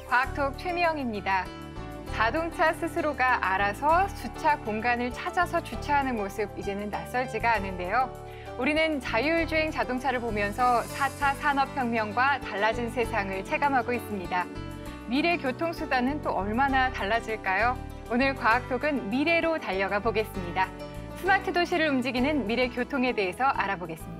과학톡 최미영입니다. 자동차 스스로가 알아서 주차 공간을 찾아서 주차하는 모습 이제는 낯설지가 않은데요. 우리는 자율주행 자동차를 보면서 4차 산업혁명과 달라진 세상을 체감하고 있습니다. 미래 교통수단은 또 얼마나 달라질까요? 오늘 과학톡은 미래로 달려가 보겠습니다. 스마트 도시를 움직이는 미래 교통에 대해서 알아보겠습니다.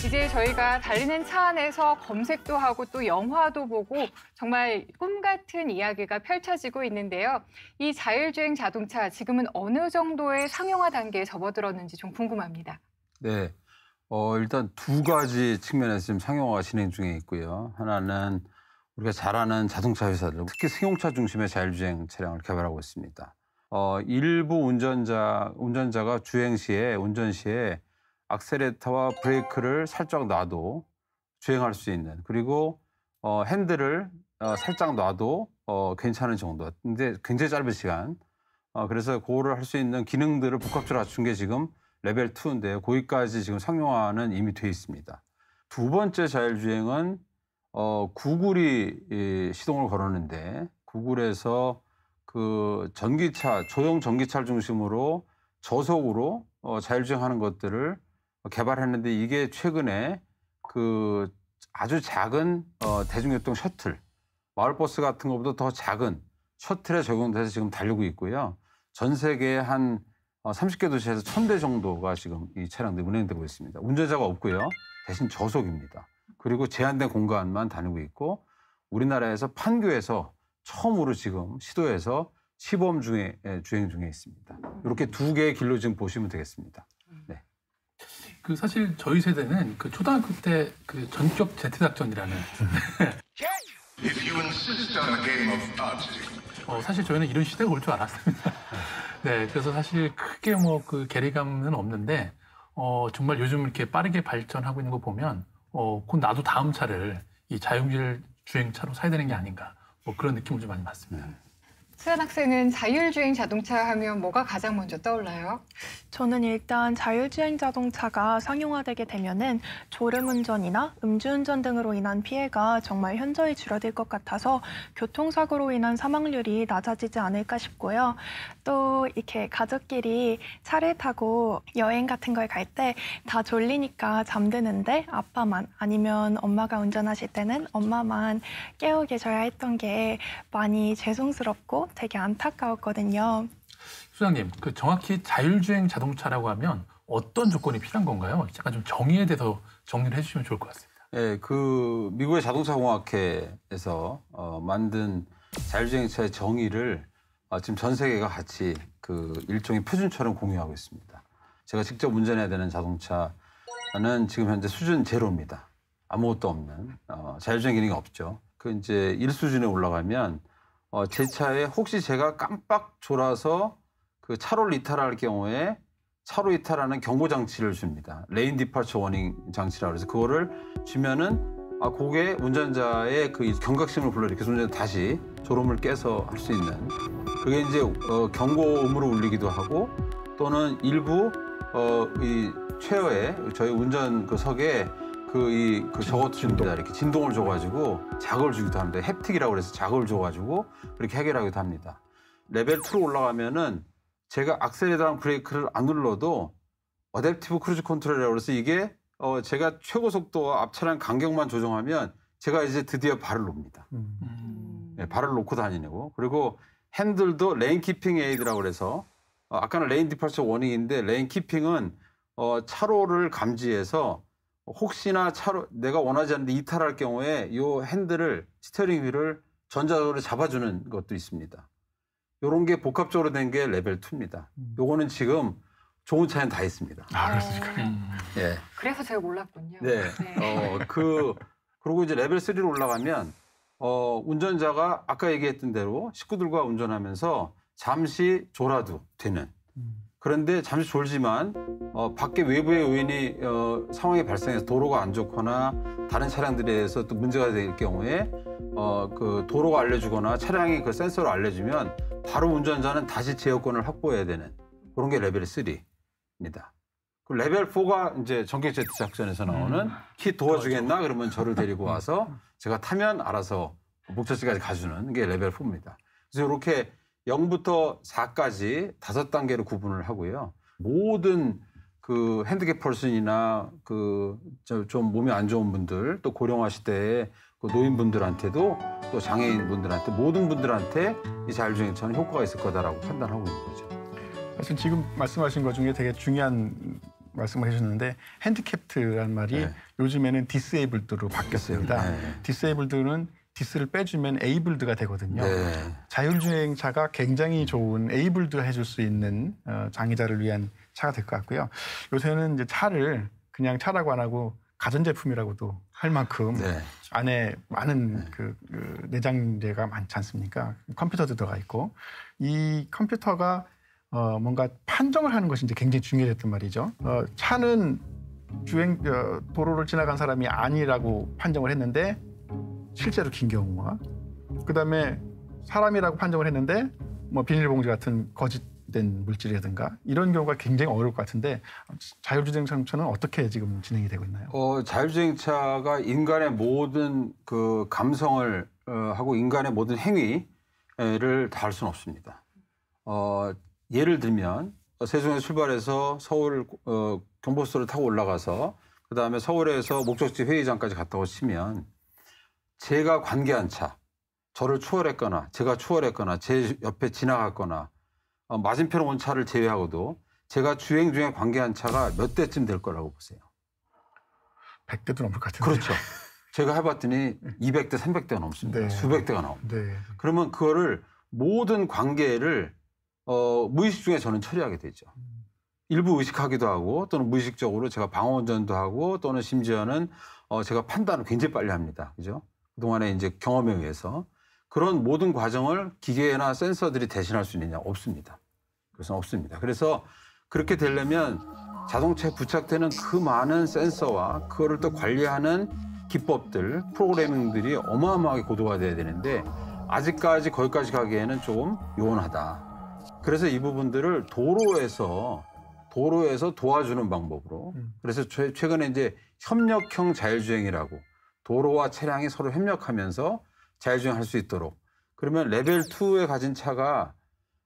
이제 저희가 달리는 차 안에서 검색도 하고 또 영화도 보고 정말 꿈 같은 이야기가 펼쳐지고 있는데요. 이 자율주행 자동차 지금은 어느 정도의 상용화 단계에 접어들었는지 좀 궁금합니다. 네, 일단 두 가지 측면에서 지금 상용화가 진행 중에 있고요. 하나는 우리가 잘 아는 자동차 회사들, 특히 승용차 중심의 자율주행 차량을 개발하고 있습니다. 일부 운전자가 운전 시에 악셀레터와 브레이크를 살짝 놔도 주행할 수 있는, 그리고 핸들을 살짝 놔도 괜찮은 정도. 근데 굉장히 짧은 시간. 그래서 그거를 할 수 있는 기능들을 복합적으로 갖춘 게 지금 레벨 2인데요. 거기까지 지금 상용화는 이미 돼 있습니다. 두 번째 자율주행은 구글이 시동을 걸었는데, 구글에서 그 조용 전기차를 중심으로 저속으로 자율주행하는 것들을 개발했는데, 이게 최근에 그 아주 작은 대중교통 셔틀, 마을버스 같은 것보다 더 작은 셔틀에 적용돼서 지금 달리고 있고요. 전 세계 한 30개 도시에서 1000대 정도가 지금 이 차량들이 운행되고 있습니다. 운전자가 없고요. 대신 저속입니다. 그리고 제한된 공간만 다니고 있고, 우리나라에서 판교에서 처음으로 지금 시도해서 시범 주행 중에 있습니다. 이렇게 두 개의 길로 지금 보시면 되겠습니다. 네. 그 사실 저희 세대는 그 초등학교 때 그 전격 제트 작전이라는 사실 저희는 이런 시대가 올 줄 알았습니다. 네, 그래서 사실 크게 뭐 그 괴리감은 없는데 정말 요즘 이렇게 빠르게 발전하고 있는 거 보면 곧 나도 다음 차를 이 자율주행차로 사야 되는 게 아닌가, 뭐 그런 느낌을 좀 많이 받습니다. 수연 학생은 자율주행 자동차 하면 뭐가 가장 먼저 떠올라요? 저는 일단 자율주행 자동차가 상용화되게 되면은 졸음운전이나 음주운전 등으로 인한 피해가 정말 현저히 줄어들 것 같아서 교통사고로 인한 사망률이 낮아지지 않을까 싶고요. 또 이렇게 가족끼리 차를 타고 여행 같은 걸 갈 때 다 졸리니까 잠드는데 아빠만, 아니면 엄마가 운전하실 때는 엄마만 깨어 계셔야 했던 게 많이 죄송스럽고 되게 안타까웠거든요. 수장님, 그 정확히 자율주행 자동차라고 하면 어떤 조건이 필요한 건가요? 약간 좀 정의에 대해서 정리를 해주시면 좋을 것 같습니다. 네, 그 미국의 자동차공학회에서 만든 자율주행차의 정의를 지금 전 세계가 같이 그 일종의 표준처럼 공유하고 있습니다. 제가 직접 운전해야 되는 자동차는 지금 현재 수준 제로입니다. 아무것도 없는 자율주행 기능이 없죠. 그 이제 1수준에 올라가면 제 차에 혹시 제가 깜빡 졸아서 그 차로를 이탈할 경우에 차로 이탈하는 경고 장치를 줍니다. 레인 디파처 워닝 장치라고 해서 그거를 주면은 그게 운전자의 그 경각심을 불러일으켜서 운전자 다시 졸음을 깨서 할 수 있는, 그게 이제 경고음으로 울리기도 하고, 또는 일부 이 최어에 저희 운전 그 석에 저것도 줍니다. 이렇게 진동을 줘가지고 자극을 주기도 합니다. 햅틱이라고 해서 자극을 줘가지고 그렇게 해결하기도 합니다. 레벨 2로 올라가면은 제가 악셀레터랑 브레이크를 안 눌러도 어댑티브 크루즈 컨트롤이라고 해서 이게 제가 최고 속도와 앞차량 간격만 조정하면 제가 이제 드디어 발을 놓습니다. 네, 발을 놓고 다니고, 그리고 핸들도 레인 키핑 에이드라고 그래서 아까는 레인 디파처 워닝인데 레인 키핑은 차로를 감지해서 혹시나 차로 내가 원하지 않는데 이탈할 경우에 이 핸들을 스티어링 휠을 전자적으로 잡아주는 것도 있습니다. 이런 게 복합적으로 된 게 레벨 2입니다. 요거는 지금 좋은 차에는 다 있습니다. 그렇습니까? 예. 그래서 제가 몰랐군요. 네. 그리고 이제 레벨 3로 올라가면 운전자가 아까 얘기했던 대로 식구들과 운전하면서 잠시 졸아도 되는. 그런데 잠시 졸지만 밖에 외부의 요인이 상황이 발생해서 도로가 안 좋거나 다른 차량들에 의해서 또 문제가 될 경우에 그 도로가 알려주거나 차량이 그 센서로 알려주면 바로 운전자는 다시 제어권을 확보해야 되는 그런 게 레벨 3입니다. 그 레벨 4가 이제 전격 제트 작전에서 나오는 키 도와주겠나 그러면 저를 데리고 와서 제가 타면 알아서 목적지까지 가주는 게 레벨 4입니다. 그래서 이렇게 0부터 4까지 5단계로 구분을 하고요. 모든 그 핸디캡 퍼슨이나 그 좀 몸이 안 좋은 분들 또 고령화 시대에 그 노인분들한테도 또 장애인분들한테 모든 분들한테 이 자율주행차는 효과가 있을 거다라고 판단하고 있는 거죠. 사실 지금 말씀하신 것 중에 되게 중요한 말씀을 해주셨는데 핸디캡트라는 말이 네. 요즘에는 디세이블드로 바뀌었습니다. 네. 디세이블드는 디스를 빼주면 에이블드가 되거든요. 네. 자율주행차가 굉장히 좋은 에이블드 해줄 수 있는 장애자를 위한 차가 될 것 같고요. 요새는 이제 차를 그냥 차라고 안 하고 가전제품이라고도 할 만큼 네. 안에 많은 그 내장재가 많지 않습니까? 컴퓨터도 들어가 있고 이 컴퓨터가 뭔가 판정을 하는 것이 이제 굉장히 중요했단 말이죠. 차는 도로를 지나간 사람이 아니라고 판정을 했는데 실제로 긴 경우와 그다음에 사람이라고 판정을 했는데 뭐 비닐봉지 같은 거짓된 물질이라든가 이런 경우가 굉장히 어려울 것 같은데 자율주행차는 어떻게 지금 진행이 되고 있나요? 자율주행차가 인간의 모든 그 감성을 하고 인간의 모든 행위를 다 할 수는 없습니다. 예를 들면 세종에서 출발해서 서울 경부고속도로를 타고 올라가서 그다음에 서울에서 목적지 회의장까지 갔다고 치면 제가 관계한 차, 저를 추월했거나 제가 추월했거나 제 옆에 지나갔거나 맞은편 온 차를 제외하고도 제가 주행 중에 관계한 차가 몇 대쯤 될 거라고 보세요. 100대도 넘을 것 같은데. 그렇죠. 제가 해봤더니 200대, 300대가 넘습니다. 네. 수백 대가 나옵니다. 네. 그러면 그거를 모든 관계를 무의식 중에 저는 처리하게 되죠. 일부 의식하기도 하고 또는 무의식적으로 제가 방어운전도 하고 또는 심지어는 제가 판단을 굉장히 빨리 합니다. 그죠? 그동안에 이제 경험에 의해서 그런 모든 과정을 기계나 센서들이 대신할 수 있느냐? 없습니다. 그것은 없습니다. 그래서 그렇게 되려면 자동차에 부착되는 그 많은 센서와 그거를 또 관리하는 기법들, 프로그래밍들이 어마어마하게 고도화 돼야 되는데 아직까지 거기까지 가기에는 조금 요원하다. 그래서 이 부분들을 도로에서 도와주는 방법으로 그래서 최근에 이제 협력형 자율주행이라고 도로와 차량이 서로 협력하면서 자율주행할 수 있도록 그러면 레벨 2에 가진 차가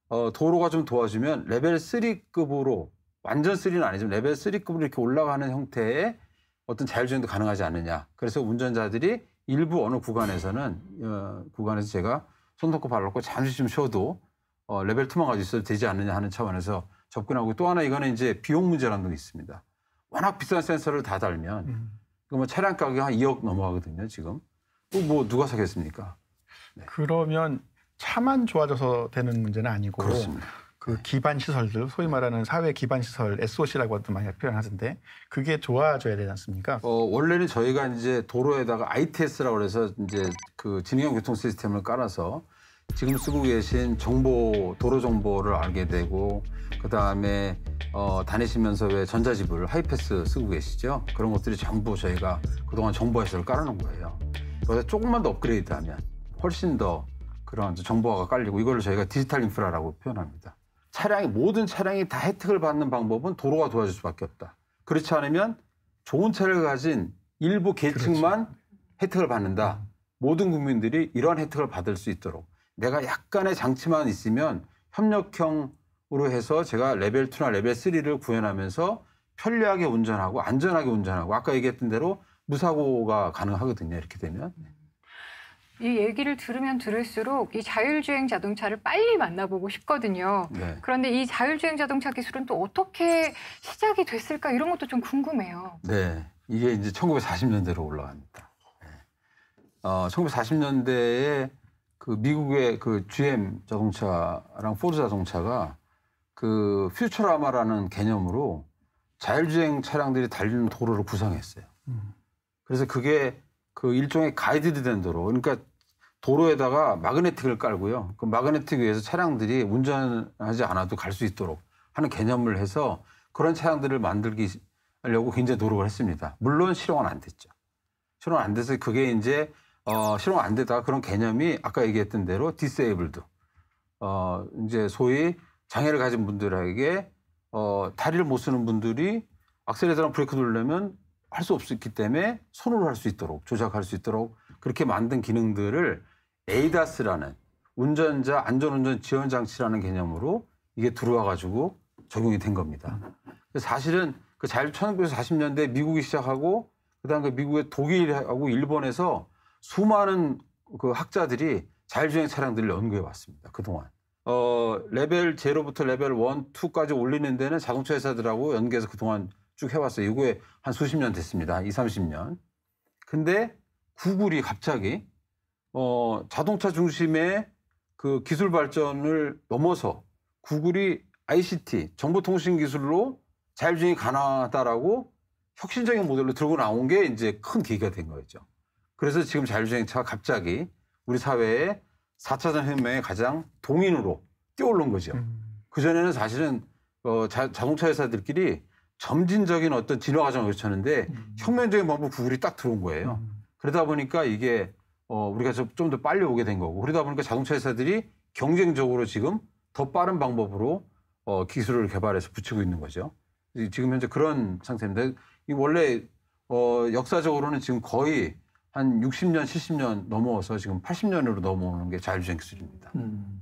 도로가 좀 도와주면 레벨 3급으로 완전 3는 아니지만 레벨 3급으로 이렇게 올라가는 형태의 어떤 자율주행도 가능하지 않느냐. 그래서 운전자들이 일부 어느 구간에서는 구간에서 제가 손 놓고 발 놓고 잠시 좀 쉬어도 레벨 2만 가지고 있어도 되지 않느냐 하는 차원에서 접근하고 또 하나 이거는 이제 비용 문제라는 게 있습니다. 워낙 비싼 센서를 다 달면 뭐 차량 가격이 한 2억 넘어가거든요, 지금. 뭐 누가 사겠습니까? 네. 그러면 차만 좋아져서 되는 문제는 아니고 그렇습니다. 그 기반 시설들, 소위 말하는 사회 기반 시설 SOC라고도 많이 표현하던데 그게 좋아져야 되지 않습니까? 원래는 저희가 이제 도로에다가 ITS라고 해서 이제 그 지능형 교통 시스템을 깔아서 지금 쓰고 계신 도로 정보를 알게 되고 그다음에 다니시면서 왜 전자지불 하이패스 쓰고 계시죠? 그런 것들이 전부 저희가 그동안 정보 해설을 깔아놓은 거예요. 그래서 조금만 더 업그레이드하면 훨씬 더 그런 정보화가 깔리고 이걸 저희가 디지털 인프라라고 표현합니다. 모든 차량이 다 혜택을 받는 방법은 도로가 도와줄 수밖에 없다. 그렇지 않으면 좋은 차를 가진 일부 계층만 혜택을 받는다. 모든 국민들이 이러한 혜택을 받을 수 있도록 내가 약간의 장치만 있으면 협력형으로 해서 제가 레벨 2나 레벨 3를 구현하면서 편리하게 운전하고 안전하게 운전하고 아까 얘기했던 대로 무사고가 가능하거든요. 이렇게 되면. 이 얘기를 들으면 들을수록 이 자율주행 자동차를 빨리 만나보고 싶거든요. 네. 그런데 이 자율주행 자동차 기술은 또 어떻게 시작이 됐을까 이런 것도 좀 궁금해요. 네. 이게 이제 1940년대로 올라갑니다. 1940년대에 그 미국의 그 GM 자동차랑 포드 자동차가 그 퓨처라마라는 개념으로 자율주행 차량들이 달리는 도로를 구상했어요. 그래서 그게 그 일종의 가이드드 된 도로, 그러니까 도로에다가 마그네틱을 깔고요. 그 마그네틱 위에서 차량들이 운전하지 않아도 갈 수 있도록 하는 개념을 해서 그런 차량들을 만들기 하려고 굉장히 노력을 했습니다. 물론 실용은 안 됐죠. 실용 안 돼서 그게 이제 실용 안 되다가 그런 개념이 아까 얘기했던 대로 디세이블드, 이제 소위 장애를 가진 분들에게 다리를 못 쓰는 분들이 악셀레터랑 브레이크 누르려면 할 수 없기 때문에 손으로 할 수 있도록 조작할 수 있도록 그렇게 만든 기능들을 에이다스라는 운전자 안전운전 지원 장치라는 개념으로 이게 들어와 가지고 적용이 된 겁니다. 그래서 사실은 그 1940년대 미국이 시작하고 그다음에 미국의 독일하고 일본에서 수많은 그 학자들이 자율주행 차량들을 연구해 왔습니다. 그동안. 레벨 0부터 레벨 1, 2까지 올리는 데는 자동차 회사들하고 연계해서 그동안 쭉 해왔어요. 이거에 한 수십 년 됐습니다. 20, 30년. 근데 구글이 갑자기 자동차 중심의 그 기술 발전을 넘어서 구글이 ICT, 정보통신 기술로 자율주행이 가능하다라고 혁신적인 모델로 들고 나온 게 이제 큰 계기가 된 거죠. 그래서 지금 자율주행차가 갑자기 우리 사회에 4차 산업혁명의 가장 동인으로 뛰어오른 거죠. 그전에는 사실은 자동차 회사들끼리 점진적인 어떤 진화 과정을 거쳤는데 혁명적인 방법 구글이 딱 들어온 거예요. 그러다 보니까 이게 우리가 좀 더 빨리 오게 된 거고 그러다 보니까 자동차 회사들이 경쟁적으로 지금 더 빠른 방법으로 기술을 개발해서 붙이고 있는 거죠. 지금 현재 그런 상태입니다. 이 원래 역사적으로는 지금 거의 한 60년, 70년 넘어서 지금 80년으로 넘어오는 게 자율주행 기술입니다.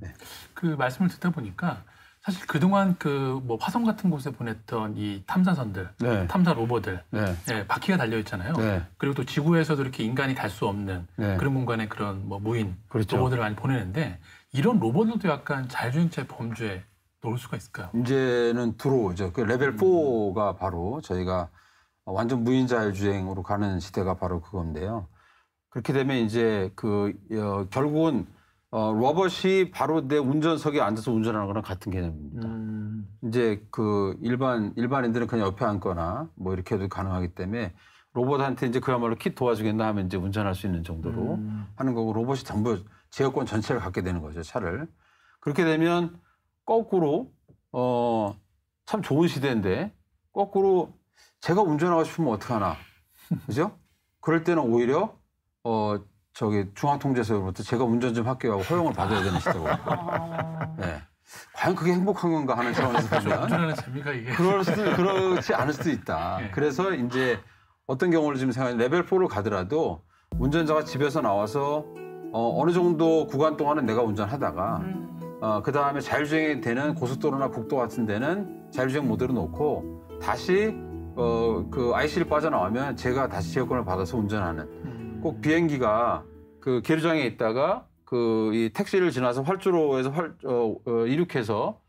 네. 그 말씀을 듣다 보니까 사실 그동안 그 뭐 화성 같은 곳에 보냈던 이 탐사선들, 네. 탐사 로봇들, 네. 네, 바퀴가 달려 있잖아요. 네. 그리고 또 지구에서도 이렇게 인간이 갈 수 없는 네. 그런 공간에 그런 뭐 무인 그렇죠. 로봇을 많이 보내는데 이런 로봇들도 약간 자율주행차의 범주에 놓을 수가 있을까요? 이제는 들어오죠. 그 레벨 4가 바로 저희가 완전 무인 자율주행으로 가는 시대가 바로 그건데요. 그렇게 되면 이제 결국은 로봇이 바로 내 운전석에 앉아서 운전하는 거랑 같은 개념입니다. 이제 그 일반인들은 그냥 옆에 앉거나 뭐 이렇게 해도 가능하기 때문에 로봇한테 이제 그야말로 키 도와주겠나 하면 이제 운전할 수 있는 정도로 하는 거고 로봇이 전부 제어권 전체를 갖게 되는 거죠, 차를. 그렇게 되면 거꾸로 참 좋은 시대인데 거꾸로 제가 운전하고 싶으면 어떡하나, 그죠? 그럴 때는 오히려 중앙통제소로부터 제가 운전 좀 할게요 하고 허용을 받아야 되는 시대고. 네. 과연 그게 행복한 건가 하는 차원에서 보면 운전하는 재미가 이게 그렇지 않을 수도 있다. 네. 그래서 이제 어떤 경우를 지금 생각하면 레벨 4를 가더라도 운전자가 집에서 나와서 어느 정도 구간 동안은 내가 운전하다가 그 다음에 자율주행이 되는 고속도로나 국도 같은 데는 자율주행 모드로 놓고 다시 그 IC를 빠져나오면 제가 다시 제어권을 받아서 운전하는. 꼭 비행기가 그 계류장에 있다가 이 택시를 지나서 활주로에서 이륙해서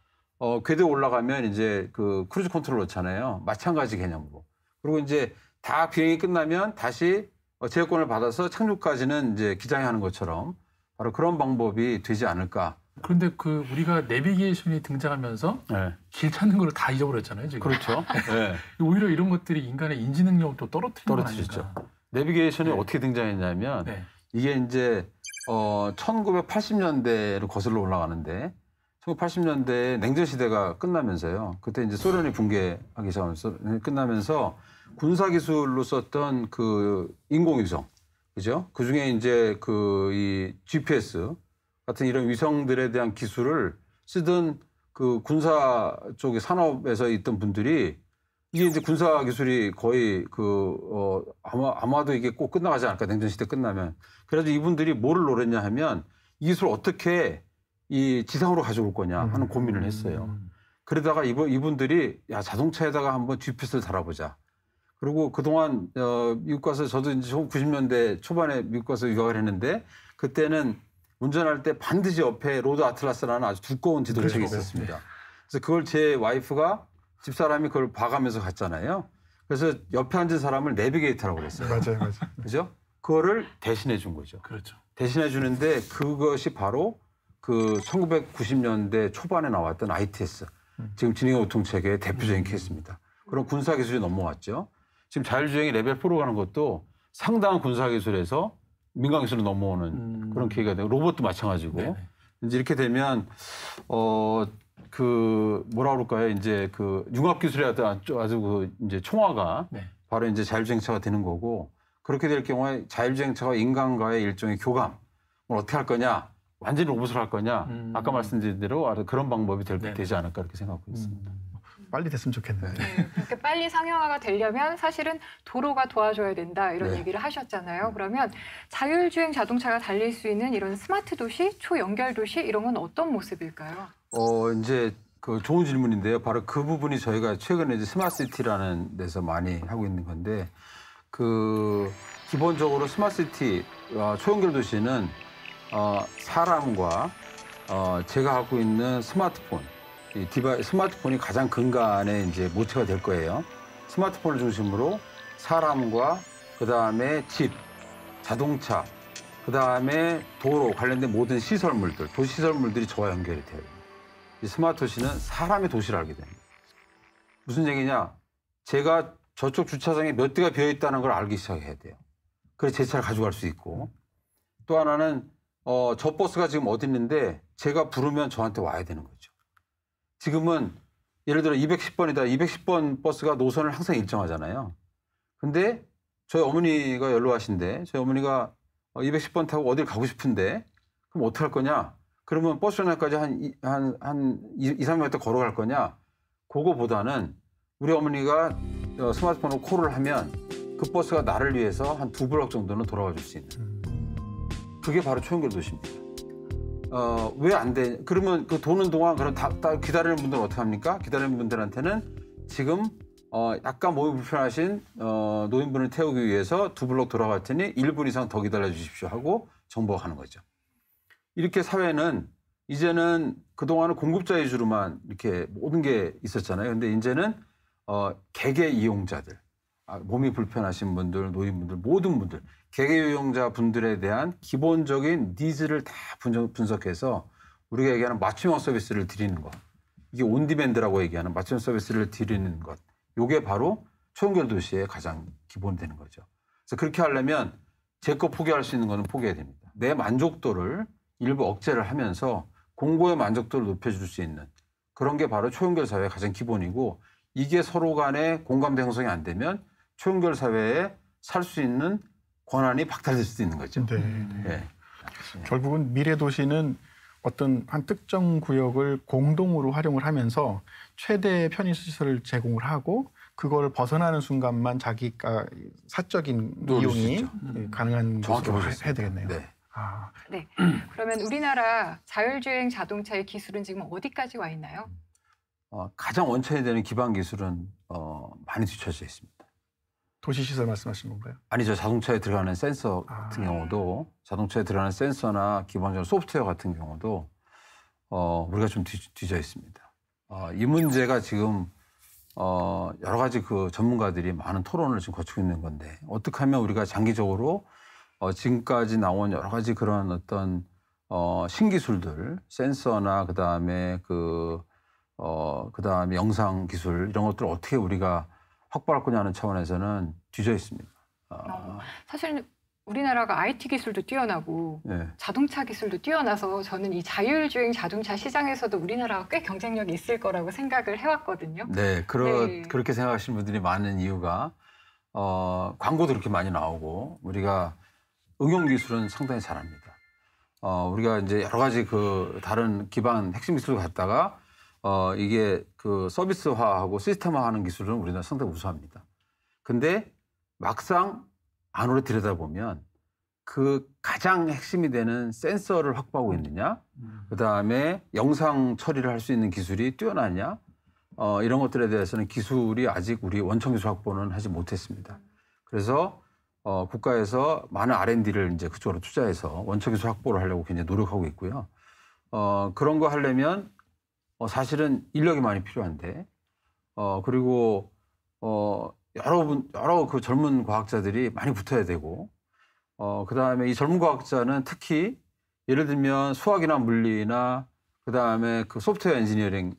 궤도에 올라가면 이제 그 크루즈 컨트롤 넣잖아요. 마찬가지 개념으로. 그리고 이제 다 비행이 끝나면 다시 제어권을 받아서 착륙까지는 이제 기장이 하는 것처럼 바로 그런 방법이 되지 않을까. 그런데 그 우리가 내비게이션이 등장하면서 네. 길 찾는 걸 다 잊어버렸잖아요, 지금. 그렇죠. 네. 오히려 이런 것들이 인간의 인지 능력을 또 떨어뜨리는 건 아닐까. 내비게이션이 네. 어떻게 등장했냐면 네. 이게 이제 1980년대로 거슬러 올라가는데 1980년대에 냉전 시대가 끝나면서요. 그때 이제 소련이 붕괴하기 시작하면서 끝나면서 군사 기술로 썼던 그 인공위성, 그죠? 그 중에 이제 이 GPS 같은 이런 위성들에 대한 기술을 쓰던 그 군사 쪽의 산업에서 있던 분들이 이게 이제 군사 기술이 거의 아마도 이게 꼭 끝나가지 않을까, 냉전 시대 끝나면. 그래서 이분들이 뭐를 노렸냐 하면 이 기술을 어떻게 이 지상으로 가져올 거냐 하는 고민을 했어요. 그러다가 이분들이 야, 자동차에다가 한번 GPS를 달아보자. 그리고 그동안 미국 가서 저도 이제 90년대 초반에 미국 가서 유학을 했는데 그때는 운전할 때 반드시 옆에 로드 아틀라스라는 아주 두꺼운 지도책이 있었습니다. 그래서 그걸 제 와이프가 집사람이 그걸 봐가면서 갔잖아요. 그래서 옆에 앉은 사람을 내비게이터라고 그랬어요. 맞아요. 그죠? 그거를 대신해 준 거죠. 그렇죠. 대신해 주는데 그것이 바로 그 1990년대 초반에 나왔던 ITS, 지금 지능형 교통체계의 대표적인 케이스입니다. 그럼 군사기술이 넘어왔죠. 지금 자율주행이 레벨 4로 가는 것도 상당한 군사기술에서 민간기술로 넘어오는 그런 계기가 되고 로봇도 마찬가지고 네네. 이제 이렇게 되면 그 뭐라 그럴까요? 이제 그 융합기술의 아주 그 이제 총화가 네. 바로 이제 자율주행차가 되는 거고 그렇게 될 경우에 자율주행차가 인간과의 일종의 교감, 뭘 어떻게 할 거냐, 완전히 로봇을 할 거냐, 아까 말씀드린 대로 그런 방법이 되지 않을까 이렇게 생각하고 있습니다. 빨리 됐으면 좋겠네요. 네, 그렇게 빨리 상용화가 되려면 사실은 도로가 도와줘야 된다 이런 네. 얘기를 하셨잖아요. 그러면 자율주행 자동차가 달릴 수 있는 이런 스마트 도시, 초연결 도시 이런 건 어떤 모습일까요? 이제 그 좋은 질문인데요. 바로 그 부분이 저희가 최근에 이제 스마트시티라는 데서 많이 하고 있는 건데 그 기본적으로 스마트시티 초연결 도시는 사람과 제가 갖고 있는 스마트폰, 스마트폰이 가장 근간의 이제 모체가 될 거예요. 스마트폰을 중심으로 사람과 그 다음에 집, 자동차, 그 다음에 도로 관련된 모든 시설물들, 도시 시설물들이 저와 연결이 돼요. 이 스마트 도시는 사람의 도시를 알게 됩니다. 무슨 얘기냐? 제가 저쪽 주차장에 몇 대가 비어 있다는 걸 알기 시작해야 돼요. 그래서 제 차를 가져갈 수 있고 또 하나는 저 버스가 지금 어디 있는데 제가 부르면 저한테 와야 되는 거죠. 지금은 예를 들어 210번이다. 210번 버스가 노선을 항상 일정하잖아요. 근데 저희 어머니가 연로하신데 저희 어머니가 210번 타고 어딜 가고 싶은데 그럼 어떻게 할 거냐? 그러면 버스 정류장까지 한 2, 3m 걸어갈 거냐? 그거보다는 우리 어머니가 스마트폰으로 콜을 하면 그 버스가 나를 위해서 한 2블럭 정도는 돌아와 줄 수 있는. 그게 바로 초연결 도시입니다. 왜 안 돼? 그러면 그 도는 동안 그럼 다 기다리는 분들은 어떻게 합니까? 기다리는 분들한테는 지금 약간 몸이 불편하신 노인분을 태우기 위해서 2블럭 돌아갈 테니 1분 이상 더 기다려 주십시오 하고 정보가 가는 거죠. 이렇게 사회는 이제는 그동안은 공급자 위주로만 이렇게 모든 게 있었잖아요. 근데 이제는 개개 이용자들, 몸이 불편하신 분들, 노인분들, 모든 분들, 개개 이용자 분들에 대한 기본적인 니즈를 다 분석해서 우리가 얘기하는 맞춤형 서비스를 드리는 것. 이게 온디맨드라고 얘기하는 맞춤형 서비스를 드리는 것. 이게 바로 초연결 도시의 가장 기본이 되는 거죠. 그래서 그렇게 하려면 제 거 포기할 수 있는 거는 포기해야 됩니다. 내 만족도를 일부 억제를 하면서 공고의 만족도를 높여줄 수 있는 그런 게 바로 초연결 사회의 가장 기본이고 이게 서로 간에 공감대 형성이 안 되면 초연결 사회에 살 수 있는 권한이 박탈될 수도 있는 거죠. 네. 네. 결국은 미래 도시는 어떤 한 특정 구역을 공동으로 활용을 하면서 최대의 편의시설을 제공을 하고 그걸 벗어나는 순간만 자기가 사적인 이용이 가능한 것으로 해야 되겠네요. 네. 네. 그러면 우리나라 자율주행 자동차의 기술은 지금 어디까지 와 있나요? 가장 원천이 되는 기반 기술은 많이 뒤처져 있습니다. 도시시설 말씀하신 건가요? 아니죠. 자동차에 들어가는 센서 같은 경우도 자동차에 들어가는 센서나 기본적으로 소프트웨어 같은 경우도 우리가 좀 뒤져 있습니다. 이 문제가 지금 여러 가지 그 전문가들이 많은 토론을 지금 거치고 있는 건데 어떻게 하면 우리가 장기적으로 지금까지 나온 여러 가지 그런 어떤 신기술들, 센서나 그다음에 그다음에 영상 기술 이런 것들을 어떻게 우리가 확보할 거냐 하는 차원에서는 뒤져 있습니다. 사실 우리나라가 IT 기술도 뛰어나고 네. 자동차 기술도 뛰어나서 저는 이 자율주행 자동차 시장에서도 우리나라가 꽤 경쟁력이 있을 거라고 생각을 해왔거든요. 네, 네. 그렇게 생각하시는 분들이 많은 이유가 광고도 그렇게 많이 나오고 우리가 응용 기술은 상당히 잘합니다. 우리가 이제 여러 가지 그 다른 기반 핵심 기술을 갖다가 이게 그 서비스화하고 시스템화하는 기술은 우리나라 상당히 우수합니다. 근데 막상 안으로 들여다보면 그 가장 핵심이 되는 센서를 확보하고 있느냐, 그다음에 영상 처리를 할 수 있는 기술이 뛰어나냐, 이런 것들에 대해서는 기술이 아직 우리 원천 기술 확보는 하지 못했습니다. 그래서 국가에서 많은 R&D를 이제 그쪽으로 투자해서 원천 기술 확보를 하려고 굉장히 노력하고 있고요. 그런 거 하려면 사실은 인력이 많이 필요한데, 그리고 여러 그 젊은 과학자들이 많이 붙어야 되고, 그다음에 이 젊은 과학자는 특히 예를 들면 수학이나 물리나 그다음에 그 소프트웨어 엔지니어링,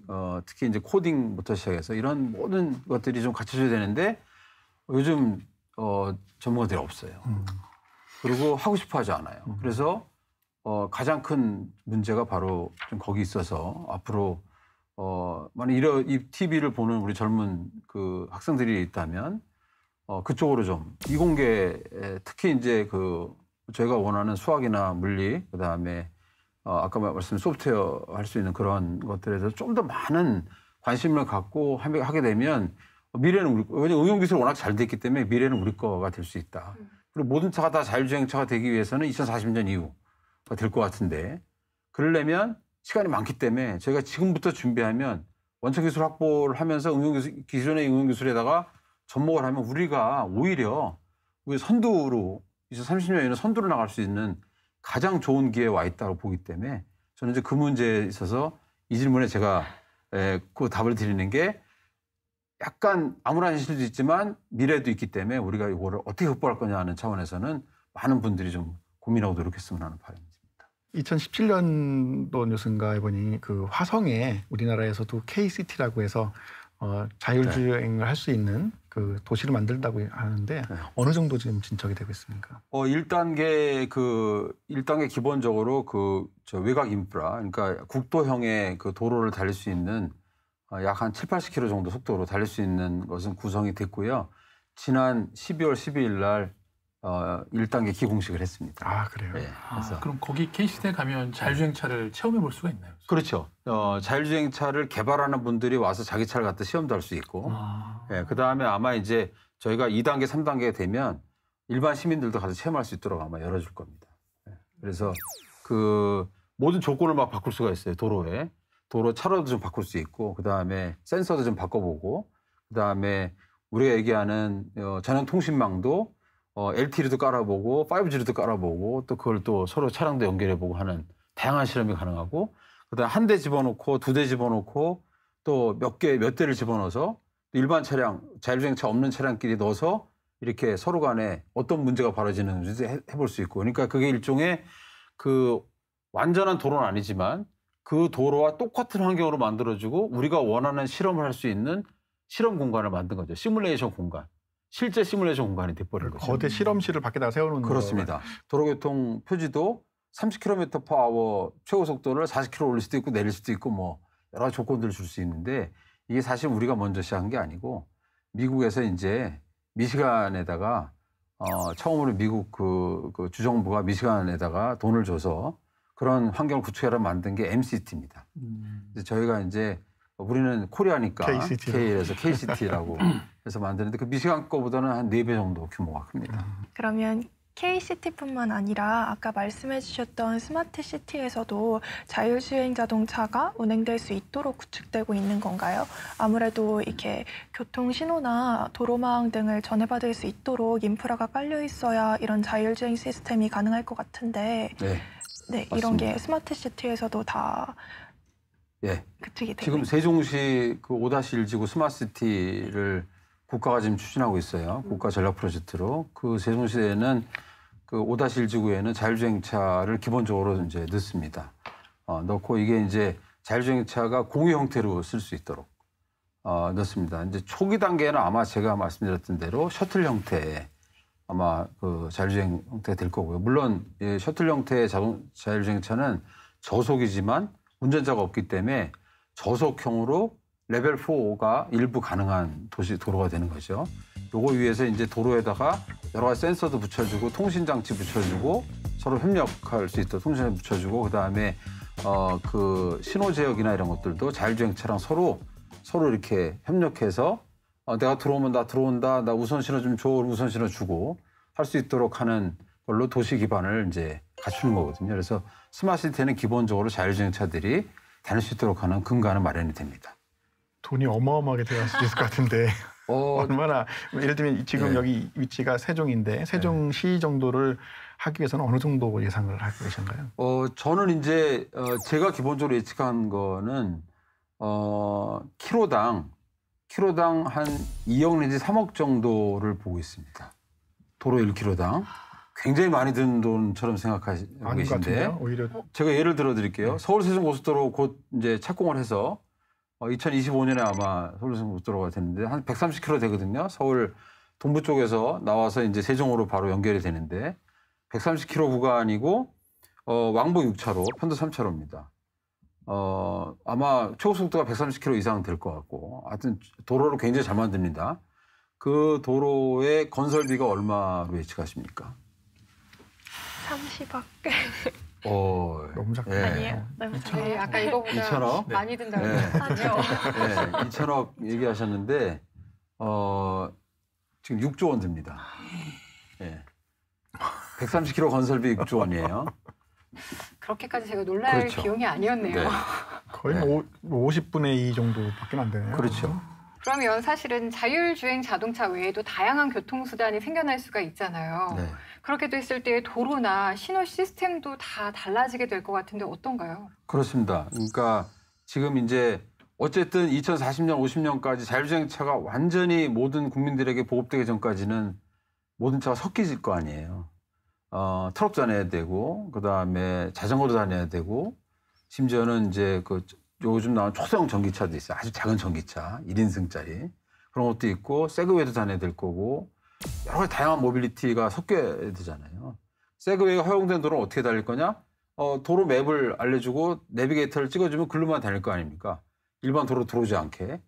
특히 이제 코딩부터 시작해서 이런 모든 것들이 좀 갖춰져야 되는데 요즘 전문가들이 없어요. 그리고 하고 싶어 하지 않아요. 그래서 가장 큰 문제가 바로 좀 거기 있어서 앞으로 만약 이 TV를 보는 우리 젊은 그 학생들이 있다면 그쪽으로 좀 이공계, 특히 이제 그 저희가 원하는 수학이나 물리, 그다음에 아까 말씀드린 소프트웨어 할 수 있는 그런 것들에 대해서 좀 더 많은 관심을 갖고 하게 되면 미래는 왜냐면 응용기술이 워낙 잘 됐기 때문에 미래는 우리 거가 될 수 있다. 그리고 모든 차가 다 자율주행차가 되기 위해서는 2040년 이후가 될 것 같은데, 그러려면 시간이 많기 때문에 저희가 지금부터 준비하면 원천기술 확보를 하면서 기존의 응용기술에다가 접목을 하면 우리가 오히려 우리 선두로 2030년에는 선두로 나갈 수 있는 가장 좋은 기회에 와 있다고 보기 때문에 저는 이제 그 문제에 있어서 이 질문에 제가 그 답을 드리는 게 약간 암울한 실도 있지만 미래도 있기 때문에 우리가 이거를 어떻게 극복할 거냐 하는 차원에서는 많은 분들이 좀 고민하고 노력했으면 하는 바람입니다. 2017년도 뉴스인가에 보니 그 화성에 우리나라에서도 K-시티라고 해서 자율주행을 할 수 있는 그 도시를 만든다고 하는데 어느 정도 지금 진척이 되고 있습니까? 1단계 기본적으로 저 외곽 인프라, 그러니까 국도형의 그 도로를 달릴 수 있는 약 한 70-80km 정도 속도로 달릴 수 있는 것은 구성이 됐고요. 지난 12월 12일 날 1단계 기공식을 했습니다. 아, 그래요? 네, 그래서 그럼 거기 K시대에 가면 자율주행차를 체험해 볼 수가 있나요? 그렇죠. 자율주행차를 개발하는 분들이 와서 자기 차를 갖다 시험도 할 수 있고, 그다음에 아마 이제 저희가 2단계, 3단계가 되면 일반 시민들도 가서 체험할 수 있도록 아마 열어줄 겁니다. 그래서 그 모든 조건을 막 바꿀 수가 있어요. 도로 차로도 좀 바꿀 수 있고, 그다음에 센서도 좀 바꿔보고, 그다음에 우리가 얘기하는 전용 통신망도 LTE도 깔아보고 5G도 깔아보고 또 그걸 또 서로 차량도 연결해보고 하는 다양한 실험이 가능하고, 그다음 한 대 집어넣고 2대 집어넣고 또 몇 대를 집어넣어서 일반 차량, 자율주행차 없는 차량끼리 넣어서 이렇게 서로 간에 어떤 문제가 벌어지는지 해볼 수 있고, 그러니까 그게 일종의 그 완전한 도로는 아니지만 그 도로와 똑같은 환경으로 만들어주고 우리가 원하는 실험을 할 수 있는 실험 공간을 만든 거죠. 시뮬레이션 공간. 실제 시뮬레이션 공간이 돼버린 거죠. 거대 실험실을 밖에다 세워놓는 그렇습니다. 도로교통 표지도 30km/h 최고 속도를 40km 올릴 수도 있고 내릴 수도 있고 뭐 여러 조건들을 줄 수 있는데, 이게 사실 우리가 먼저 시작한 게 아니고 미국에서 이제 미시간에다가 처음으로 미국 그 주정부가 미시간에다가 돈을 줘서 그런 환경을 구축해라 만든 게 MCT입니다. 저희가 이제 우리는 코리아니까 K에서 KCT라고 해서 만드는데 그 미시간 거보다는 한 4배 정도 규모가 큽니다. 그러면 K시티뿐만 아니라 아까 말씀해 주셨던 스마트시티에서도 자율주행 자동차가 운행될 수 있도록 구축되고 있는 건가요? 아무래도 이렇게 교통신호나 도로망 등을 전해받을 수 있도록 인프라가 깔려 있어야 이런 자율주행 시스템이 가능할 것 같은데, 네, 이런 게 스마트시티에서도 다 구축이 되고 지금 세종시 그 5-1지구 스마트시티를 국가가 지금 추진하고 있어요. 국가 전략 프로젝트로. 그 세종시에는 그 5-1지구에는 자율주행차를 기본적으로 이제 넣습니다. 넣고 이게 이제 자율주행차가 공유 형태로 쓸 수 있도록 넣습니다. 이제 초기 단계는 아마 제가 말씀드렸던 대로 셔틀 형태의 아마 그 자율주행 형태가 될 거고요. 물론 셔틀 형태의 자율주행차는 저속이지만 운전자가 없기 때문에 저속형으로 레벨 4가 일부 가능한 도로가 되는 거죠. 요거 위해서 이제 도로에다가 여러 가지 센서도 붙여주고 통신장치 붙여주고 서로 협력할 수 있도록 통신을 붙여주고, 그다음에 그 신호 제역이나 이런 것들도 자율주행차랑 서로 이렇게 협력해서 내가 들어오면 나 들어온다, 나 우선신호 좀 줘, 우선신호 주고 할 수 있도록 하는 걸로 도시 기반을 이제 갖추는 거거든요. 그래서 스마트시티는 기본적으로 자율주행차들이 다닐 수 있도록 하는 근간은 마련이 됩니다. 돈이 어마어마하게 들어갈 수 있을 것 같은데 얼마나, 예를 들면 지금 여기 위치가 세종인데 세종시 정도를 하기 위해서는 어느 정도 예상을 하고 계신가요? 저는 이제 제가 기본적으로 예측한 거는 키로당 키로당 한 2억 내지 3억 정도를 보고 있습니다. 도로 1km당. 굉장히 많이 드는 돈처럼 생각하시고 아닌 것 계신데 같은데요? 오히려 제가 예를 들어 드릴게요. 서울 세종고속도로 곧 이제 착공을 해서 2025년에 아마 서울 세종고속도로가 되는데 한 130km 되거든요. 서울 동부 쪽에서 나와서 이제 세종으로 바로 연결이 되는데 130km 구간이고 왕복 6차로, 편도 3차로입니다. 아마 최고속도가 130km 이상 될 것 같고, 하여튼 도로를 굉장히 잘 만듭니다. 그 도로의 건설비가 얼마로 예측하십니까? 30억. 너무 작다. 예. 아니에요? 너무 작아요. 네, 아까 이거보다 2천억? 많이 든다고 네. 했거든요. 네, 2천억 얘기하셨는데 지금 6조 원 듭니다. 예. 130km 건설비 6조 원이에요. 그렇게까지 제가 놀랄 그렇죠. 비용이 아니었네요. 네. 거의 뭐 50분의 2 정도밖에 안 되네요. 그렇죠. 그러면 사실은 자율주행 자동차 외에도 다양한 교통수단이 생겨날 수가 있잖아요. 네. 그렇게 됐을 때 도로나 신호 시스템도 다 달라지게 될 것 같은데 어떤가요? 그렇습니다. 그러니까 지금 이제 어쨌든 2040년, 50년까지 자율주행차가 완전히 모든 국민들에게 보급되기 전까지는 모든 차가 섞이질 거 아니에요. 트럭 다녀야 되고, 그 다음에 자전거도 다녀야 되고, 심지어는 이제 그 요즘 나온 초소형 전기차도 있어요. 아주 작은 전기차, 1인승짜리. 그런 것도 있고, 세그웨이도 다녀야 될 거고, 여러 가지 다양한 모빌리티가 섞여야 되잖아요. 세그웨이가 허용된 도로는 어떻게 달릴 거냐? 도로 맵을 알려주고 내비게이터를 찍어주면 글로만 다닐 거 아닙니까? 일반 도로 들어오지 않게.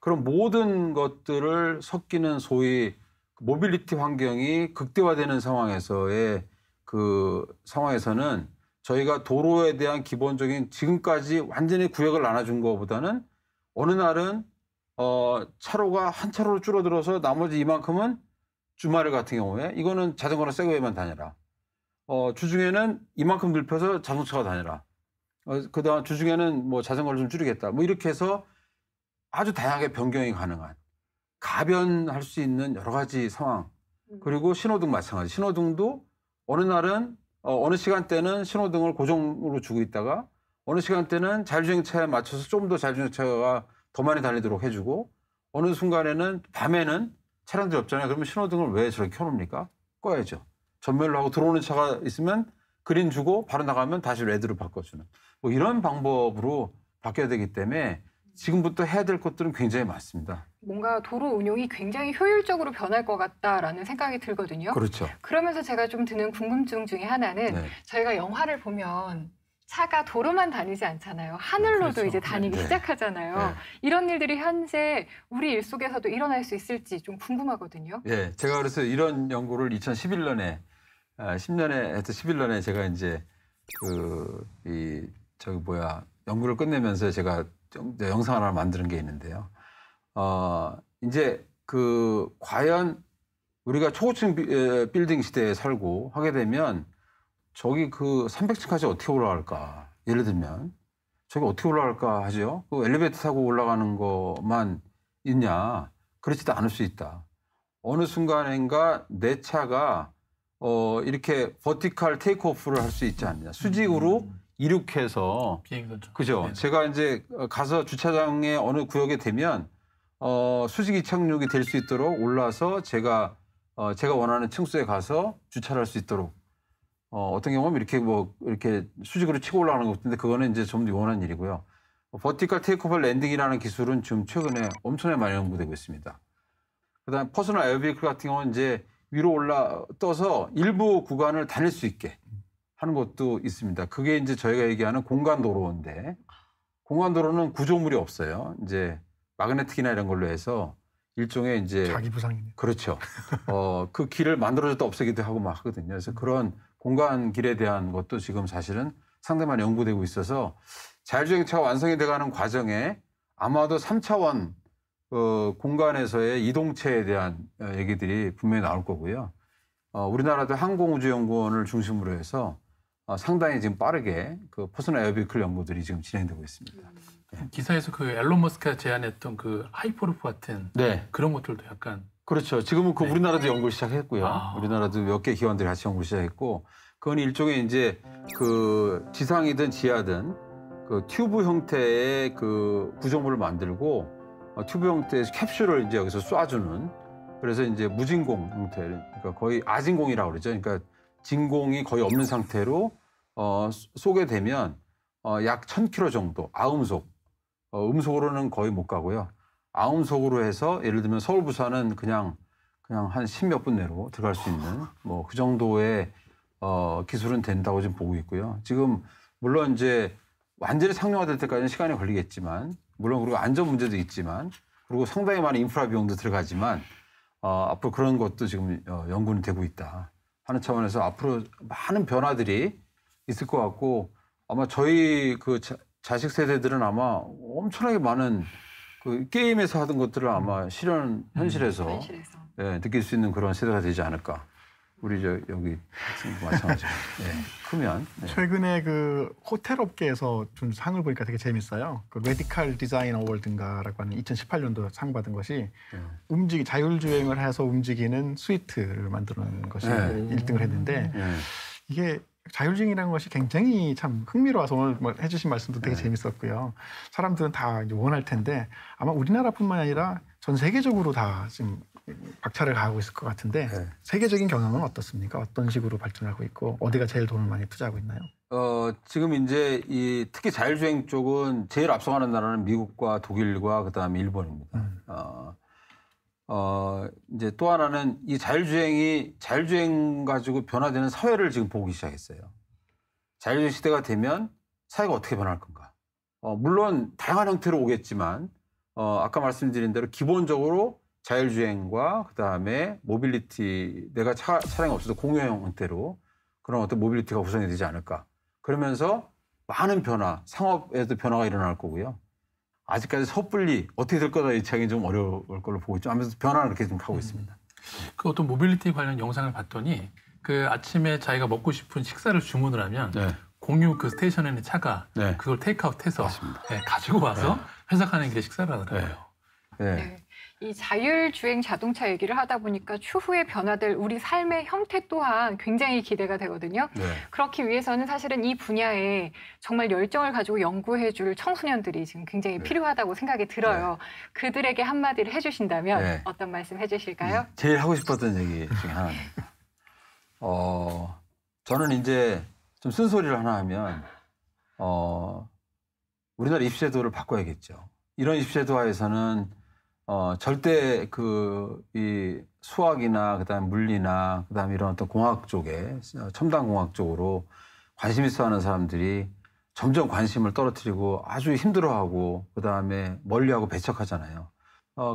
그럼 모든 것들을 섞이는 소위 모빌리티 환경이 극대화되는 상황에서의 그 상황에서는 저희가 도로에 대한 기본적인 지금까지 완전히 구역을 나눠준 것보다는 어느 날은 차로가 한 차로로 줄어들어서 나머지 이만큼은 주말 같은 경우에 이거는 자전거나 세그웨이만 다녀라. 주중에는 이만큼 넓혀서 자동차가 다녀라. 그다음 주중에는 뭐 자전거를 좀 줄이겠다. 뭐 이렇게 해서 아주 다양하게 변경이 가능한 가변할 수 있는 여러 가지 상황. 그리고 신호등 마찬가지. 신호등도 어느 날은 어느 시간대는 신호등을 고정으로 주고 있다가 어느 시간대는 자율주행차에 맞춰서 좀 더 자율주행차가 더 많이 달리도록 해주고 어느 순간에는 밤에는 차량들이 없잖아요. 그러면 신호등을 왜 저렇게 켜놓습니까? 꺼야죠. 전멸로 하고 들어오는 차가 있으면 그린 주고 바로 나가면 다시 레드로 바꿔주는 뭐 이런 방법으로 바뀌어야 되기 때문에 지금부터 해야 될 것들은 굉장히 많습니다. 뭔가 도로 운용이 굉장히 효율적으로 변할 것 같다라는 생각이 들거든요. 그렇죠. 그러면서 제가 좀 드는 궁금증 중에 하나는 네. 저희가 영화를 보면 차가 도로만 다니지 않잖아요. 하늘로도 그렇죠. 이제 다니기 네. 시작하잖아요. 네. 이런 일들이 현재 우리 일 속에서도 일어날 수 있을지 좀 궁금하거든요. 예, 제가 그래서 이런 연구를 2011년에 10년에 해서 11년에 제가 이제 연구를 끝내면서 제가 영상 하나 만드는 게 있는데요. 이제 과연 우리가 초고층 빌딩 시대에 살고 하게 되면 저기 300층까지 어떻게 올라갈까? 예를 들면 저기 어떻게 올라갈까 하죠. 그 엘리베이터 타고 올라가는 것만 있냐? 그렇지도 않을 수 있다. 어느 순간인가 내 차가 이렇게 버티컬 테이크오프를 할 수 있지 않느냐. 수직으로 이륙해서 비행선처럼. 그죠. 네. 제가 이제 가서 주차장의 어느 구역에 되면 수직 이착륙이 될 수 있도록 올라서 제가 원하는 층수에 가서 주차를 할 수 있도록 어떤 경우는 이렇게 수직으로 치고 올라가는 것인데 그거는 이제 좀 요원한 일이고요. 버티컬 테이크오프 랜딩이라는 기술은 지금 최근에 엄청나게 많이 연구되고 있습니다. 그다음 퍼스널 에어비클 같은 경우는 이제 위로 떠서 일부 구간을 다닐 수 있게 하는 것도 있습니다. 그게 이제 저희가 얘기하는 공간 도로인데 공간 도로는 구조물이 없어요. 이제 마그네틱이나 이런 걸로 해서 일종의 이제 자기 부상이네. 그렇죠. 그 길을 만들어줬다 없애기도 하고 막 하거든요. 그래서 그런 공간 길에 대한 것도 지금 사실은 상당히 많이 연구되고 있어서 자율주행차가 완성이 돼가는 과정에 아마도 3차원 공간에서의 이동체에 대한 얘기들이 분명히 나올 거고요. 우리나라도 항공우주연구원을 중심으로 해서 상당히 지금 빠르게 퍼스널 에어비클 연구들이 지금 진행되고 있습니다. 기사에서 앨런 머스크가 제안했던 하이퍼루프 같은 네. 그런 것들도 약간 그렇죠. 지금은 네. 우리나라도 연구를 시작했고요. 우리나라도 몇 개 기관들이 같이 연구를 시작했고, 그건 일종의 이제 지상이든 지하든 튜브 형태의 구조물을 만들고 튜브 형태의 캡슐을 이제 여기서 쏴주는 그래서 이제 무진공 형태, 그러니까 거의 아진공이라고 그러죠. 그러니까 진공이 거의 없는 상태로 쏘게 되면 약 1000km 정도 아음속, 음속으로는 거의 못 가고요. 아음속으로 해서 예를 들면 서울 부산은 그냥 한 10몇 분 내로 들어갈 수 있는 뭐 그 정도의 기술은 된다고 지금 보고 있고요. 지금 물론 이제 완전히 상용화될 때까지는 시간이 걸리겠지만 물론 그리고 안전 문제도 있지만 그리고 상당히 많은 인프라 비용도 들어가지만 앞으로 그런 것도 지금 연구는 되고 있다 하는 차원에서 앞으로 많은 변화들이 있을 것 같고 아마 저희 그 자식 세대들은 아마 엄청나게 많은 그 게임에서 하던 것들을 아마 현실에서 예, 느낄 수 있는 그런 세대가 되지 않을까. 우리 여기 학생도 마찬가지로 크면. 최근에 그 호텔 업계에서 준 상을 보니까 되게 재밌어요. 그 레디칼 디자인 어워드인가라고 하는 2018년도 상 받은 것이 자율주행을 해서 움직이는 스위트를 만드는 것이 1등을 했는데 이게 자율주행이라는 것이 굉장히 참 흥미로워서 오늘 뭐 해주신 말씀도 되게 재밌었고요. 사람들은 다 이제 원할 텐데 아마 우리나라뿐만 아니라 전 세계적으로 다 지금 박차를 가하고 있을 것 같은데 세계적인 경향은 어떻습니까? 어떤 식으로 발전하고 있고 어디가 제일 돈을 많이 투자하고 있나요? 지금 이제 특히 자율주행 쪽은 제일 앞서가는 나라는 미국과 독일과 그다음에 일본입니다. 이제 또 하나는 이 자율주행 가지고 변화되는 사회를 지금 보기 시작했어요. 자율주행 시대가 되면 사회가 어떻게 변할 건가? 물론 다양한 형태로 오겠지만 아까 말씀드린 대로 기본적으로 자율주행과 그다음에 모빌리티 내가 차량이 없어도 공유형 형태로 그런 어떤 모빌리티가 구성이 되지 않을까. 그러면서 많은 변화, 상업에도 변화가 일어날 거고요. 아직까지 섣불리 어떻게 될 거다 예측하기 좀 어려울 걸로 보고 있죠. 하면서 변화를 이렇게 좀 하고 있습니다. 그 어떤 모빌리티 관련 영상을 봤더니 그 아침에 자기가 먹고 싶은 식사를 주문을 하면 공유 그 스테이션에 있는 차가 그걸 테이크아웃해서 가지고 와서 회사 가는 길에 식사를 하더라고요. 이 자율주행 자동차 얘기를 하다 보니까 추후에 변화될 우리 삶의 형태 또한 굉장히 기대가 되거든요. 그렇기 위해서는 사실은 이 분야에 정말 열정을 가지고 연구해줄 청소년들이 지금 굉장히 필요하다고 생각이 들어요. 그들에게 한마디를 해주신다면 어떤 말씀 해주실까요? 제일 하고 싶었던 얘기 중에 하나입니다. 저는 이제 좀 쓴소리를 하나 하면 우리나라 입시제도를 바꿔야겠죠. 이런 입시제도 하에서는 절대 이 수학이나 그다음에 물리나 그다음에 이런 어떤 공학 쪽에 첨단 공학 쪽으로 관심 있어 하는 사람들이 점점 관심을 떨어뜨리고 아주 힘들어하고 그다음에 멀리하고 배척하잖아요.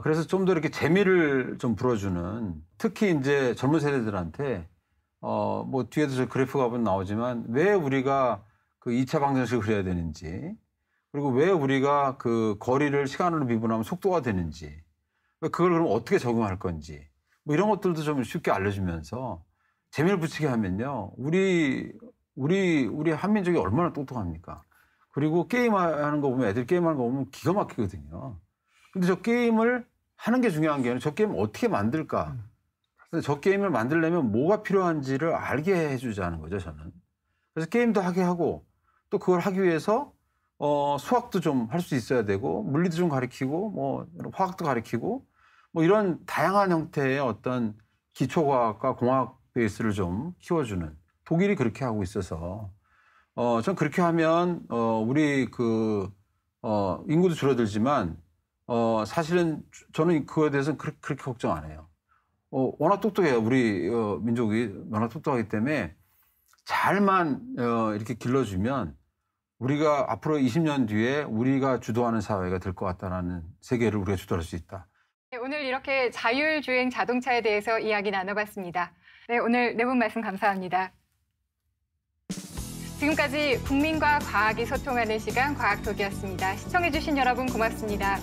그래서 좀 더 이렇게 재미를 좀 불어주는 특히 이제 젊은 세대들한테 뭐 뒤에도 저 그래프가 보면 나오지만 왜 우리가 그 2차 방정식을 그려야 되는지 그리고 왜 우리가 그 거리를 시간으로 미분하면 속도가 되는지, 그걸 그럼 어떻게 적용할 건지, 뭐 이런 것들도 좀 쉽게 알려주면서 재미를 붙이게 하면요. 우리 한민족이 얼마나 똑똑합니까? 그리고 게임하는 거 보면 애들 게임하는 거 보면 기가 막히거든요. 근데 저 게임을 하는 게 중요한 게 아니라 저 게임을 어떻게 만들까? 그래서 저 게임을 만들려면 뭐가 필요한지를 알게 해주자는 거죠, 저는. 그래서 게임도 하게 하고 또 그걸 하기 위해서 수학도 좀 할 수 있어야 되고 물리도 좀 가르치고 뭐 화학도 가르치고 뭐 이런 다양한 형태의 어떤 기초과학과 공학 베이스를 좀 키워주는 독일이 그렇게 하고 있어서 전 그렇게 하면 우리 인구도 줄어들지만 사실은 저는 그거에 대해서는 그렇게 걱정 안 해요. 워낙 똑똑해요. 우리 민족이 워낙 똑똑하기 때문에 잘만 이렇게 길러주면 우리가 앞으로 20년 뒤에 우리가 주도하는 사회가 될 것 같다는 세계를 우리가 주도할 수 있다. 네, 오늘 이렇게 자율주행 자동차에 대해서 이야기 나눠봤습니다. 네, 오늘 네 분 말씀 감사합니다. 지금까지 국민과 과학이 소통하는 시간 과학톡이었습니다. 시청해주신 여러분 고맙습니다.